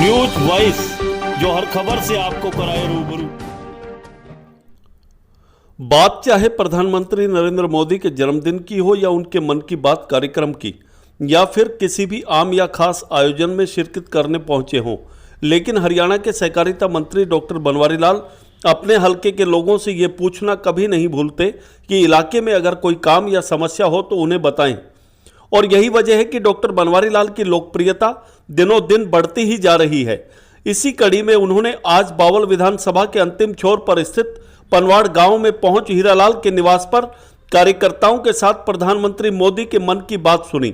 News voice, जो हर खबर से आपको कराए रूबरू। बात चाहे प्रधानमंत्री नरेंद्र मोदी के जन्मदिन की हो या उनके मन की बात कार्यक्रम की, या फिर किसी भी आम या खास आयोजन में शिरकत करने पहुंचे हों, लेकिन हरियाणा के सहकारिता मंत्री डॉक्टर बनवारी लाल अपने हलके के लोगों से ये पूछना कभी नहीं भूलते कि इलाके में अगर कोई काम या समस्या हो तो उन्हें बताएं। और यही वजह है कि डॉक्टर बनवारी लाल की लोकप्रियता दिनों दिन बढ़ती ही जा रही है। इसी कड़ी में उन्होंने आज बावल विधानसभा के अंतिम छोर पर स्थित पनवाड़ गांव में पहुंच हीरालाल के निवास पर कार्यकर्ताओं के साथ प्रधानमंत्री मोदी के मन की बात सुनी।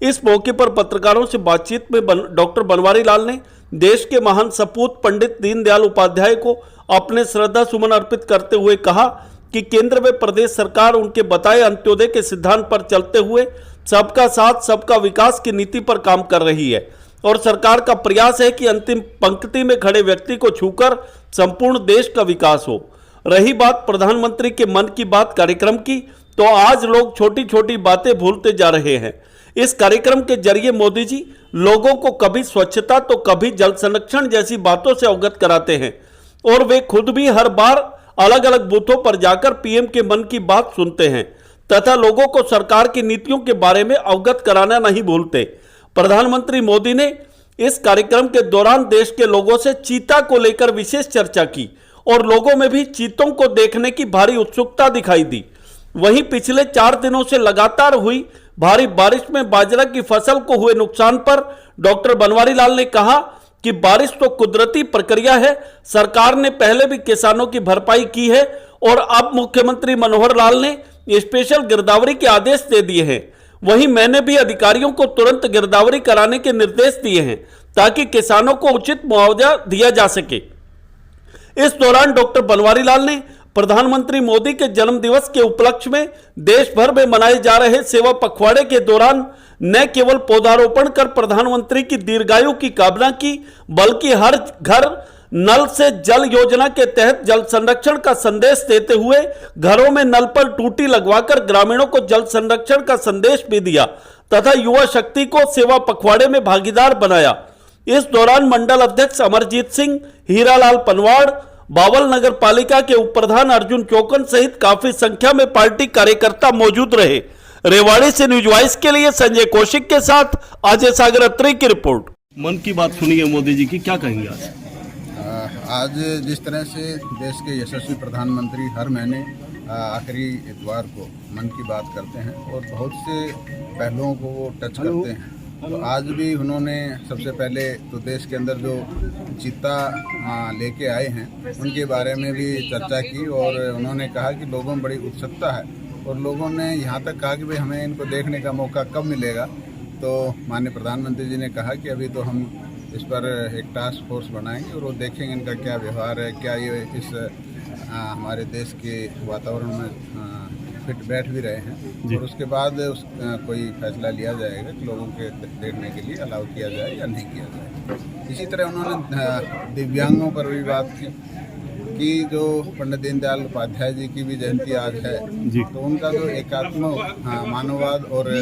इस मौके पर पत्रकारों से बातचीत में डॉक्टर बनवारी लाल ने देश के महान सपूत पंडित दीनदयाल उपाध्याय को अपने श्रद्धा सुमन अर्पित करते हुए कहा कि केंद्र में प्रदेश सरकार उनके बताए अंत्योदय के सिद्धांत पर चलते हुए सबका साथ सबका विकास की नीति पर काम कर रही है और सरकार का प्रयास है कि अंतिम पंक्ति में खड़े व्यक्ति को छूकर संपूर्ण देश का विकास हो। रही बात प्रधानमंत्री के मन की बात कार्यक्रम की, तो आज लोग छोटी छोटी बातें भूलते जा रहे हैं। इस कार्यक्रम के जरिए मोदी जी लोगों को कभी स्वच्छता तो कभी जल संरक्षण जैसी बातों से अवगत कराते हैं और वे खुद भी हर बार अलग अलग बूथों पर जाकर पीएम के मन की बात सुनते हैं तथा लोगों को सरकार की नीतियों के बारे में अवगत कराना नहीं भूलते। प्रधानमंत्री मोदी ने इस कार्यक्रम के दौरान देश के लोगों से चीता को लेकर विशेष चर्चा की और लोगों में भी चीतों को देखने की भारी उत्सुकता दिखाई दी। वहीं पिछले 4 दिनों से लगातार हुई भारी बारिश में बाजरा की फसल को हुए नुकसान पर डॉक्टर बनवारी लाल ने कहा कि बारिश तो कुदरती प्रक्रिया है, सरकार ने पहले भी किसानों की भरपाई की है और अब मुख्यमंत्री मनोहर लाल ने स्पेशल गिरदावरी के आदेश दे दिए हैं। वहीं मैंने भी अधिकारियों को तुरंत गिरदावरी कराने के निर्देश दिए हैं ताकि किसानों को उचित मुआवजा दिया जा सके। इस दौरान डॉक्टर बनवारी लाल ने प्रधानमंत्री मोदी के जन्म दिवस के उपलक्ष्य में देश भर में मनाए जा रहे सेवा पखवाड़े के दौरान न केवल पौधारोपण कर प्रधानमंत्री की दीर्घायु की कामना की, बल्कि हर घर नल से जल योजना के तहत जल संरक्षण का संदेश देते हुए घरों में नल पर टूटी लगवाकर ग्रामीणों को जल संरक्षण का संदेश भी दिया तथा युवा शक्ति को सेवा पखवाड़े में भागीदार बनाया। इस दौरान मंडल अध्यक्ष अमरजीत सिंह, हीरालाल पनवाड़, बावल नगर पालिका के उप प्रधान अर्जुन चौकन सहित काफी संख्या में पार्टी कार्यकर्ता मौजूद रहे। रेवाड़ी से न्यूज वॉइस के लिए संजय कौशिक के साथ अजय सागर अत्री की रिपोर्ट। मन की बात सुनिए मोदी जी की, क्या कहेंगे आज? आज जिस तरह से देश के यशस्वी प्रधानमंत्री हर महीने आखिरी इतवार को मन की बात करते हैं और बहुत से पहलुओं को वो टच करते हैं, तो आज भी उन्होंने सबसे पहले तो देश के अंदर जो चीता लेके आए हैं उनके बारे में भी चर्चा की और उन्होंने कहा कि लोगों में बड़ी उत्सुकता है और लोगों ने यहाँ तक कहा कि भाई हमें इनको देखने का मौका कब मिलेगा। तो माननीय प्रधानमंत्री जी ने कहा कि अभी तो हम इस पर एक टास्क फोर्स बनाएंगे और वो देखेंगे इनका क्या व्यवहार है, क्या ये इस हमारे देश के वातावरण में फिट बैठ भी रहे हैं और उसके बाद कोई फैसला लिया जाएगा कि लोगों के देखने के लिए अलाउ किया जाए या नहीं किया जाए। इसी तरह उन्होंने दिव्यांगों पर भी बात की कि जो पंडित दीनदयाल उपाध्याय जी की भी जयंती आज है, तो उनका जो एकात्म मानववाद और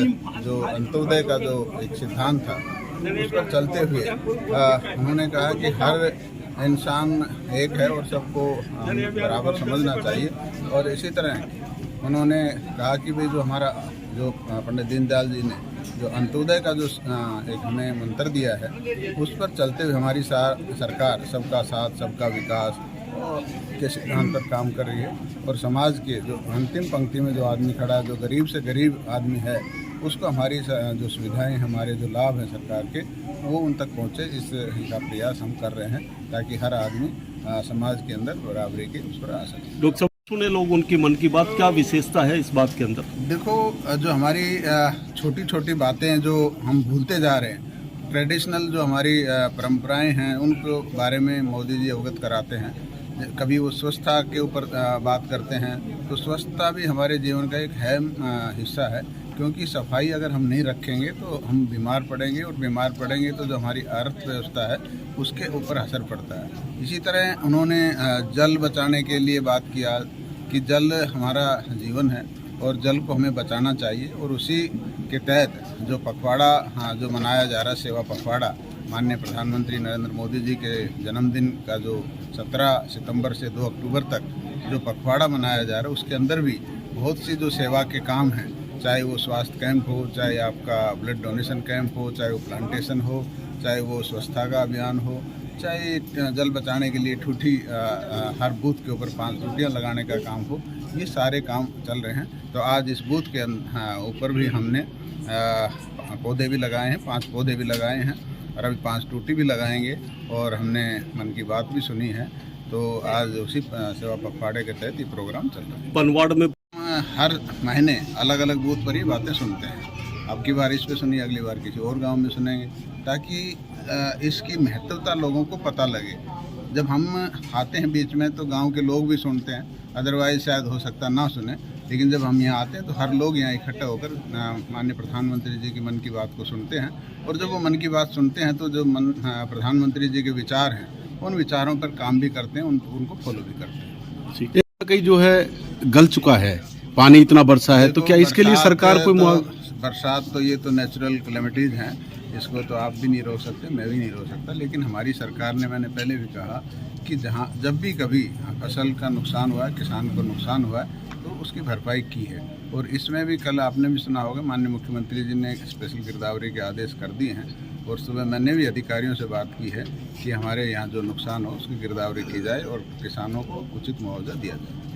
जो अंत्योदय का जो एक सिद्धांत था उस पर चलते हुए उन्होंने कहा कि हर इंसान एक है और सबको बराबर समझना चाहिए। और इसी तरह उन्होंने कहा कि भाई जो हमारा जो पंडित दीनदयाल जी ने जो अंत्योदय का जो एक हमें मंत्र दिया है उस पर चलते हुए हमारी सरकार सबका साथ सबका विकास के सिद्धांत पर काम कर रही है और समाज के जो अंतिम पंक्ति में जो आदमी खड़ा है, जो गरीब से गरीब आदमी है, उसको हमारी जो सुविधाएं, हमारे जो लाभ हैं सरकार के, वो उन तक पहुँचे। इसका प्रयास हम कर रहे हैं ताकि हर आदमी समाज के अंदर बराबरी के उस पर आ सके। लोकसभा सुने लोग उनकी मन की बात, क्या विशेषता है इस बात के अंदर? देखो, जो हमारी छोटी छोटी बातें जो हम भूलते जा रहे हैं, ट्रेडिशनल जो हमारी परंपराएं हैं उनको बारे में मोदी जी अवगत कराते हैं। कभी वो स्वच्छता के ऊपर बात करते हैं, तो स्वच्छता भी हमारे जीवन का एक अहम हिस्सा है, क्योंकि सफाई अगर हम नहीं रखेंगे तो हम बीमार पड़ेंगे और बीमार पड़ेंगे तो जो हमारी अर्थव्यवस्था है उसके ऊपर असर पड़ता है। इसी तरह उन्होंने जल बचाने के लिए बात किया कि जल हमारा जीवन है और जल को हमें बचाना चाहिए और उसी के तहत जो पखवाड़ा जो मनाया जा रहा है, सेवा पखवाड़ा, माननीय प्रधानमंत्री नरेंद्र मोदी जी के जन्मदिन का जो 17 सितंबर से 2 अक्टूबर तक जो पखवाड़ा मनाया जा रहा है, उसके अंदर भी बहुत सी जो सेवा के काम हैं, चाहे वो स्वास्थ्य कैंप हो, चाहे आपका ब्लड डोनेशन कैंप हो, चाहे वो प्लांटेशन हो, चाहे वो स्वच्छता का अभियान हो, चाहे जल बचाने के लिए ठूठी हर बूथ के ऊपर 5 टूटियाँ लगाने का काम हो, ये सारे काम चल रहे हैं। तो आज इस बूथ के ऊपर भी हमने पौधे भी लगाए हैं, 5 पौधे भी लगाए हैं और अभी 5 टूटी भी लगाएंगे और हमने मन की बात भी सुनी है। तो आज उसी सेवा पखवाड़े के तहत ये प्रोग्राम चल रहा है। पनवाड़ में हर महीने अलग अलग बूथ पर ये बातें सुनते हैं। अब की बार इस पे सुनी, अगली बार किसी और गांव में सुनेंगे, ताकि इसकी महत्वता लोगों को पता लगे। जब हम आते हैं बीच में तो गांव के लोग भी सुनते हैं, अदरवाइज शायद हो सकता ना सुने, लेकिन जब हम यहाँ आते हैं तो हर लोग यहाँ इकट्ठा होकर माननीय प्रधानमंत्री जी की मन की बात को सुनते हैं। और जब वो मन की बात सुनते हैं तो जो प्रधानमंत्री जी के विचार हैं, उन विचारों पर काम भी करते हैं, उनको फॉलो भी करते हैं। कहीं जो है गल चुका है, पानी इतना बरसा है, तो क्या इसके लिए सरकार कोई बरसात तो ये तो नेचुरल कैलेमिटीज़ हैं, इसको तो आप भी नहीं रोक सकते, मैं भी नहीं रोक सकता। लेकिन हमारी सरकार ने, मैंने पहले भी कहा कि जब भी कभी फसल का नुकसान हुआ है, किसान को नुकसान हुआ है, तो उसकी भरपाई की है। और इसमें भी कल आपने भी सुना होगा, माननीय मुख्यमंत्री जी ने स्पेशल गिरदावरी के आदेश कर दिए हैं। और सुबह मैंने भी अधिकारियों से बात की है कि हमारे यहाँ जो नुकसान हो उसकी गिरदावरी की जाए और किसानों को उचित मुआवजा दिया जाए।